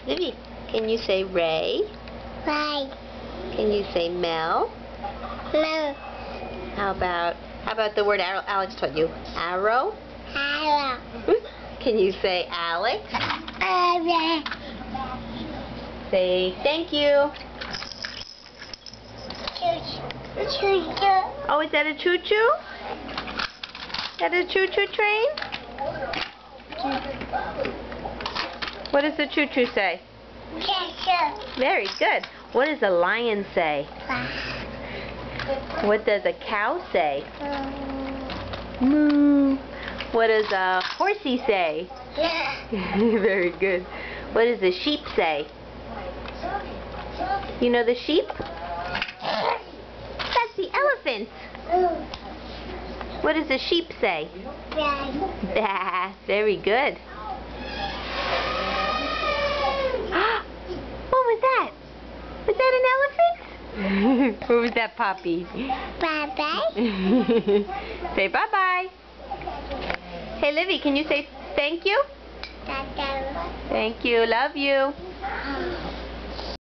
Livy, can you say Ray? Ray. Can you say Mel? Mel. How about the word Alex taught you? Arrow? Arrow. Can you say Alex? Alex. Say thank you. Choo-choo. Oh, is that a choo-choo? Is that a choo-choo train? What does the choo-choo say? Choo-choo. Very good. What does a lion say? What does a cow say? Moo. What does a horsey say? Very good. What does the sheep say? You know the sheep? That's the elephant. What does the sheep say? Bah. Very good. What was that? Was that an elephant? Or was that Poppy? Bye-bye. Say bye-bye. Hey, Livy, can you say thank you? Thank you. Thank you. Love you.